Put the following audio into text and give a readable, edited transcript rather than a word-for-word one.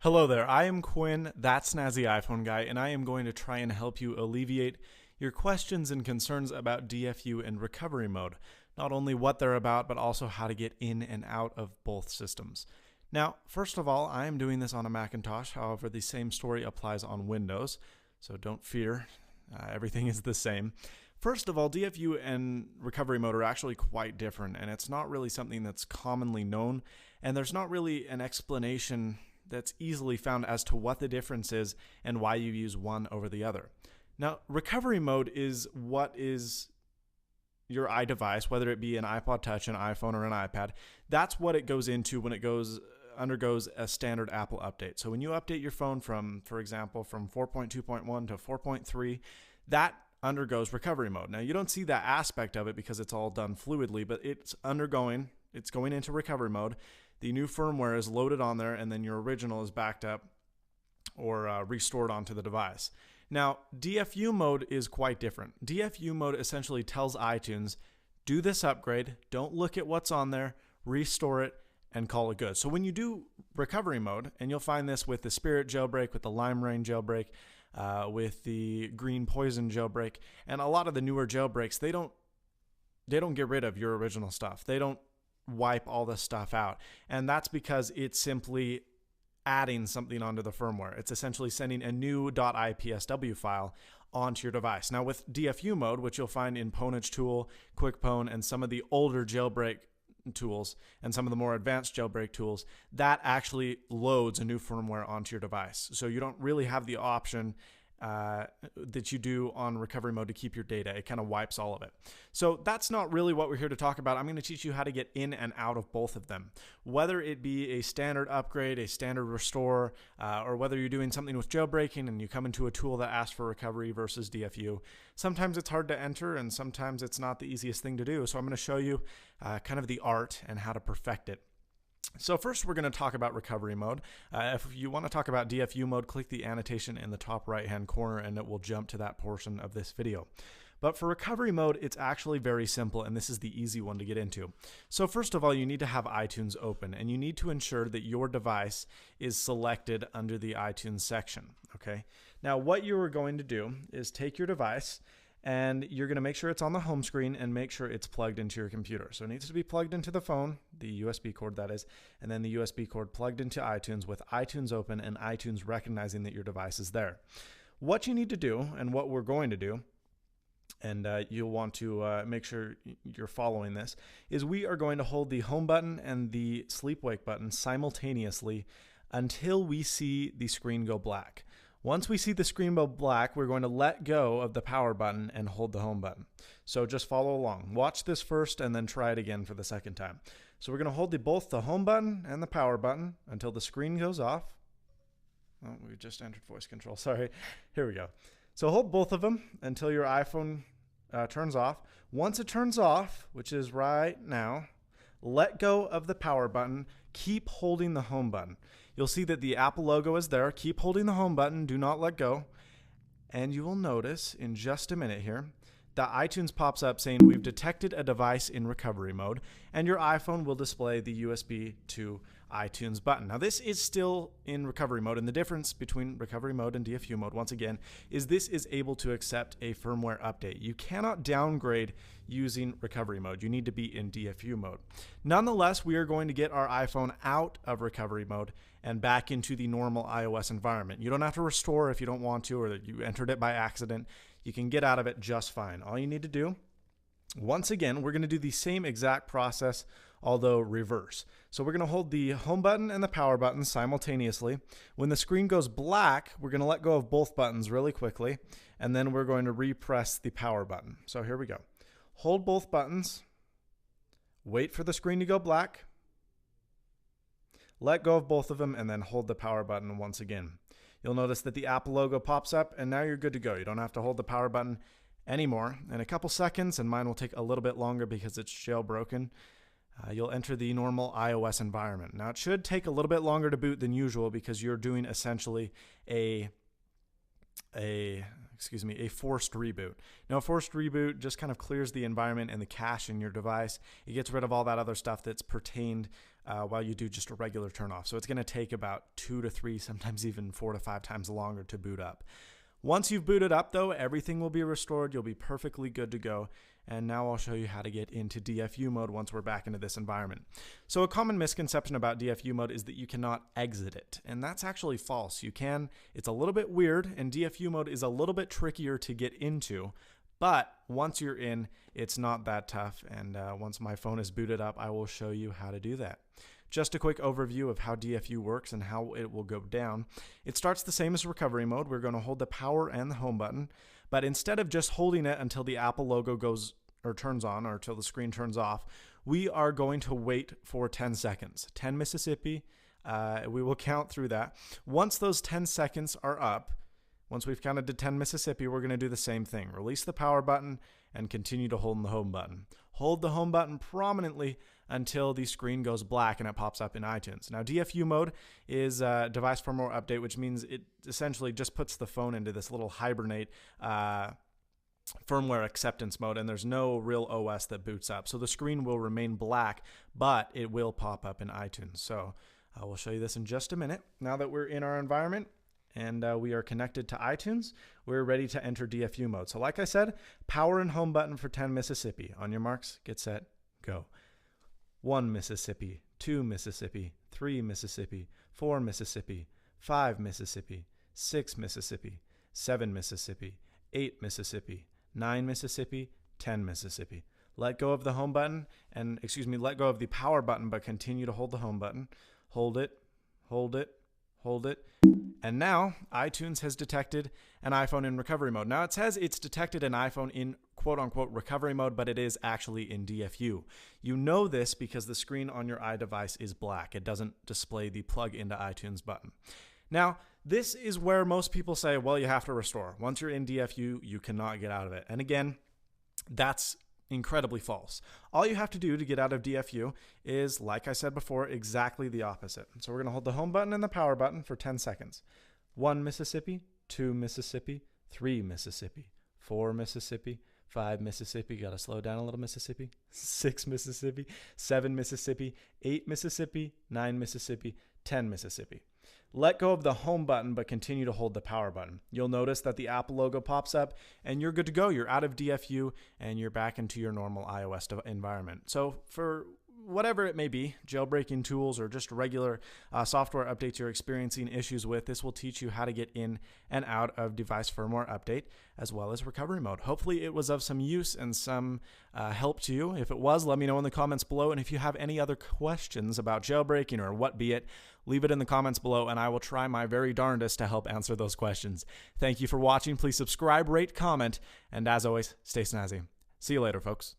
Hello there, I am Quinn, that snazzy iPhone guy, and I am going to try and help you alleviate your questions and concerns about DFU and recovery mode. Not only what they're about, but also how to get in and out of both systems. Now, first of all, I am doing this on a Macintosh, however, the same story applies on Windows, so don't fear, everything is the same. First of all, DFU and recovery mode are actually quite different, and it's not really something that's commonly known, and there's not really an explanation that's easily found as to what the difference is and why you use one over the other. Now, recovery mode is what is your iDevice, whether it be an iPod Touch, an iPhone, or an iPad. That's what it goes into when it undergoes a standard Apple update. So when you update your phone from, for example, from 4.2.1 to 4.3, that undergoes recovery mode. Now, you don't see that aspect of it because it's all done fluidly, but it's going into recovery mode. The new firmware is loaded on there, and then your original is backed up or restored onto the device. Now, DFU mode is quite different. DFU mode essentially tells iTunes, do this upgrade, don't look at what's on there, restore it, and call it good. So when you do recovery mode, and you'll find this with the Spirit jailbreak, with the Lime Rain jailbreak, with the Green Poison jailbreak, and a lot of the newer jailbreaks, they don't get rid of your original stuff. They don't wipe all this stuff out, and that's because it's simply adding something onto the firmware. It's essentially sending a new .ipsw file onto your device. Now with DFU mode, which you'll find in Pwnage Tool, QuickPwn, and some of the older jailbreak tools and some of the more advanced jailbreak tools, that actually loads a new firmware onto your device. So you don't really have the option that you do on recovery mode to keep your data. It kind of wipes all of it. So that's not really what we're here to talk about. I'm going to teach you how to get in and out of both of them, whether it be a standard upgrade, a standard restore, or whether you're doing something with jailbreaking and you come into a tool that asks for recovery versus DFU. Sometimes it's hard to enter, and sometimes it's not the easiest thing to do. So I'm going to show you kind of the art and how to perfect it. So first we're going to talk about recovery mode. If you want to talk about DFU mode, click the annotation in the top right hand corner and it will jump to that portion of this video. But for recovery mode, it's actually very simple, and this is the easy one to get into. So first of all, you need to have iTunes open, and you need to ensure that your device is selected under the iTunes section. Okay. Now what you are going to do is take your device, and you're going to make sure it's on the home screen and make sure it's plugged into your computer. So it needs to be plugged into the phone, the USB cord that is, and then the USB cord plugged into iTunes with iTunes open and iTunes recognizing that your device is there. What you need to do, and what we're going to do, and you'll want to make sure you're following this, is we are going to hold the home button and the sleep wake button simultaneously until we see the screen go black. Once we see the screen go black, we're going to let go of the power button and hold the home button. So just follow along. Watch this first and then try it again for the second time. So we're going to hold both the home button and the power button until the screen goes off. Oh, we just entered voice control. Sorry. Here we go. So hold both of them until your iPhone turns off. Once it turns off, which is right now, let go of the power button. Keep holding the home button. You'll see that the Apple logo is there. Keep holding the home button. Do not let go. And you will notice in just a minute here that iTunes pops up saying we've detected a device in recovery mode, and your iPhone will display the USB to iTunes button. Now this is still in recovery mode, and the difference between recovery mode and DFU mode, once again, is this is able to accept a firmware update. You cannot downgrade using recovery mode. You need to be in DFU mode. Nonetheless, we are going to get our iPhone out of recovery mode and back into the normal iOS environment. You don't have to restore if you don't want to, or that you entered it by accident. You can get out of it just fine. All you need to do, once again, we're going to do the same exact process, although reverse. So we're going to hold the home button and the power button simultaneously. When the screen goes black, we're going to let go of both buttons really quickly, and then we're going to repress the power button. So here we go. Hold both buttons, wait for the screen to go black, let go of both of them, and then hold the power button once again. You'll notice that the Apple logo pops up, and now you're good to go. You don't have to hold the power button anymore. In a couple seconds, and mine will take a little bit longer because it's jailbroken, you'll enter the normal iOS environment. Now it should take a little bit longer to boot than usual because you're doing essentially a forced reboot. Now, a forced reboot just kind of clears the environment and the cache in your device. It gets rid of all that other stuff that's pertained while you do just a regular turn off. So it's going to take about 2 to 3, sometimes even 4 to 5 times longer to boot up. Once you've booted up though, everything will be restored. You'll be perfectly good to go. And now I'll show you how to get into DFU mode once we're back into this environment. So a common misconception about DFU mode is that you cannot exit it. And that's actually false. You can. It's a little bit weird, and DFU mode is a little bit trickier to get into. But once you're in, it's not that tough. And once my phone is booted up, I will show you how to do that. Just a quick overview of how DFU works and how it will go down. It starts the same as recovery mode. We're going to hold the power and the home button, but instead of just holding it until the Apple logo goes or turns on or until the screen turns off, we are going to wait for 10 seconds. 10 Mississippi. We will count through that. Once those 10 seconds are up, once we've counted to 10 Mississippi, we're going to do the same thing. Release the power button and continue to hold the home button. Hold the home button prominently until the screen goes black and it pops up in iTunes. Now, DFU mode is a device firmware update, which means it essentially just puts the phone into this little hibernate firmware acceptance mode, and there's no real OS that boots up. So the screen will remain black, but it will pop up in iTunes. So I will show you this in just a minute. Now that we're in our environment, and we are connected to iTunes, we're ready to enter DFU mode. So like I said, power and home button for 10 Mississippi. On your marks, get set, go. 1 Mississippi, 2 Mississippi, 3 Mississippi, 4 Mississippi, 5 Mississippi, 6 Mississippi, 7 Mississippi, 8 Mississippi, 9 Mississippi, 10 Mississippi. Let go of the home button and, let go of the power button, but continue to hold the home button. Hold it, hold it, hold it. And now iTunes has detected an iPhone in recovery mode. Now it says it's detected an iPhone in quote unquote recovery mode, but it is actually in DFU. You know this because the screen on your iDevice is black. It doesn't display the plug into iTunes button. Now, this is where most people say, well, you have to restore. Once you're in DFU, you cannot get out of it. And again, that's incredibly false. All you have to do to get out of DFU is, like I said before, exactly the opposite. So we're going to hold the home button and the power button for 10 seconds. 1 Mississippi, 2 Mississippi, 3 Mississippi, 4 Mississippi, 5 Mississippi, got to slow down a little, Mississippi, 6 Mississippi, 7 Mississippi, 8 Mississippi, 9 Mississippi, 10 Mississippi. Let go of the home button, but continue to hold the power button. You'll notice that the Apple logo pops up and you're good to go. You're out of DFU and you're back into your normal iOS environment. So for whatever it may be, jailbreaking tools or just regular software updates you're experiencing issues with, this will teach you how to get in and out of device firmware update as well as recovery mode. Hopefully it was of some use and some help to you. If it was, let me know in the comments below. And if you have any other questions about jailbreaking or what be it, leave it in the comments below and I will try my very darndest to help answer those questions. Thank you for watching. Please subscribe, rate, comment, and as always, stay snazzy. See you later, folks.